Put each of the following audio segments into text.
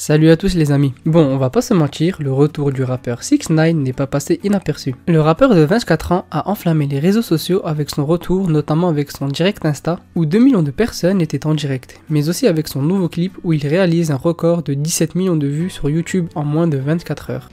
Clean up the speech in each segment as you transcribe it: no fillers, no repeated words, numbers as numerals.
Salut à tous les amis. Bon, on va pas se mentir, le retour du rappeur 6ix9ine n'est pas passé inaperçu. Le rappeur de 24 ans a enflammé les réseaux sociaux avec son retour, notamment avec son direct Insta, où 2 millions de personnes étaient en direct, mais aussi avec son nouveau clip où il réalise un record de 17 millions de vues sur YouTube en moins de 24 heures.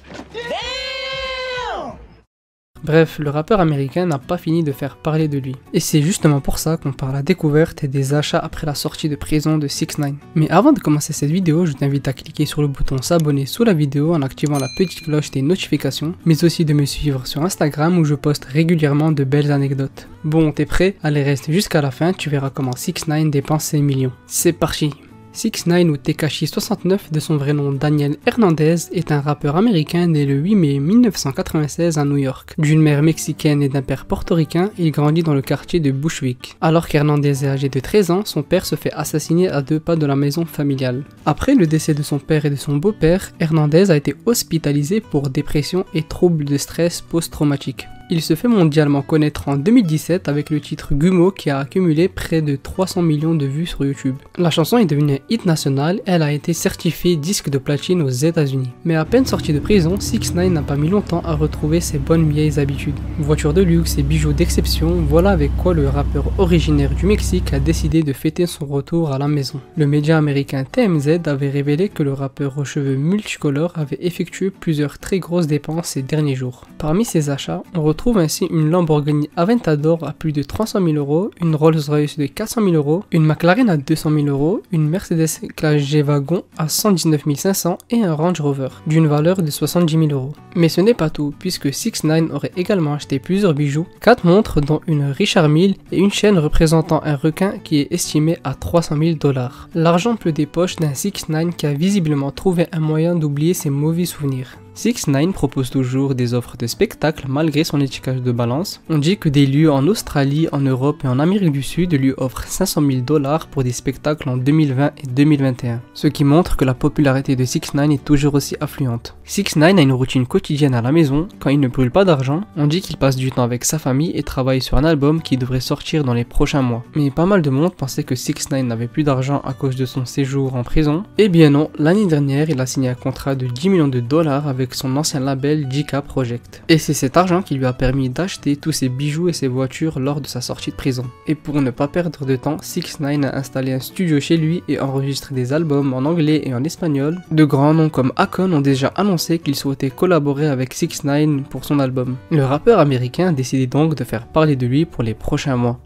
Bref, le rappeur américain n'a pas fini de faire parler de lui. Et c'est justement pour ça qu'on parle à la découverte et des achats après la sortie de prison de 6ix9ine. Mais avant de commencer cette vidéo, je t'invite à cliquer sur le bouton s'abonner sous la vidéo en activant la petite cloche des notifications, mais aussi de me suivre sur Instagram où je poste régulièrement de belles anecdotes. Bon, t'es prêt? Allez, reste jusqu'à la fin, tu verras comment 6ix9ine dépense ses millions. C'est parti! 6ix9ine ou Tekashi69 de son vrai nom Daniel Hernandez est un rappeur américain né le 8 mai 1996 à New York. D'une mère mexicaine et d'un père portoricain, il grandit dans le quartier de Bushwick. Alors qu'Hernandez est âgé de 13 ans, son père se fait assassiner à 2 pas de la maison familiale. Après le décès de son père et de son beau-père, Hernandez a été hospitalisé pour dépression et troubles de stress post-traumatique. Il se fait mondialement connaître en 2017 avec le titre Gummo qui a accumulé près de 300 millions de vues sur YouTube. La chanson est devenue un hit national, elle a été certifiée disque de platine aux États-Unis. Mais à peine sorti de prison, 6ix9ine n'a pas mis longtemps à retrouver ses bonnes vieilles habitudes. Voitures de luxe et bijoux d'exception, voilà avec quoi le rappeur originaire du Mexique a décidé de fêter son retour à la maison. Le média américain TMZ avait révélé que le rappeur aux cheveux multicolores avait effectué plusieurs très grosses dépenses ces derniers jours. Parmi ses achats, on retrouve ainsi une Lamborghini Aventador à plus de 300 000 €, une Rolls-Royce de 400 000 €, une McLaren à 200 000 €, une Mercedes classe G-Wagon à 119 500 € et un Range Rover d'une valeur de 70 000 €. Mais ce n'est pas tout, puisque 6ix9ine aurait également acheté plusieurs bijoux, 4 montres dont une Richard Mille et une chaîne représentant un requin qui est estimée à 300 000 $. L'argent pleut des poches d'un 6ix9ine qui a visiblement trouvé un moyen d'oublier ses mauvais souvenirs. 6ix9ine propose toujours des offres de spectacles malgré son étiquetage de balance. On dit que des lieux en Australie, en Europe et en Amérique du Sud lui offrent 500 000 $ pour des spectacles en 2020 et 2021. Ce qui montre que la popularité de 6ix9ine est toujours aussi affluente. 6ix9ine a une routine quotidienne à la maison. Quand il ne brûle pas d'argent, on dit qu'il passe du temps avec sa famille et travaille sur un album qui devrait sortir dans les prochains mois. Mais pas mal de monde pensait que 6ix9ine n'avait plus d'argent à cause de son séjour en prison. Eh bien non, l'année dernière il a signé un contrat de 10 millions de $ avec son ancien label JK Project. Et c'est cet argent qui lui a permis d'acheter tous ses bijoux et ses voitures lors de sa sortie de prison. Et pour ne pas perdre de temps, 6ix9ine a installé un studio chez lui et enregistré des albums en anglais et en espagnol. De grands noms comme Akon ont déjà annoncé qu'ils souhaitaient collaborer avec 6ix9ine pour son album. Le rappeur américain a décidé donc de faire parler de lui pour les prochains mois.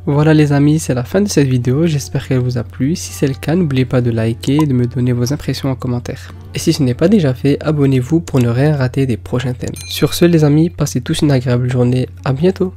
Voilà les amis, c'est la fin de cette vidéo, j'espère qu'elle vous a plu. Si c'est le cas, n'oubliez pas de liker et de me donner vos impressions en commentaire. Et si ce n'est pas déjà fait, abonnez-vous pour ne rien rater des prochains thèmes. Sur ce les amis, passez tous une agréable journée, à bientôt.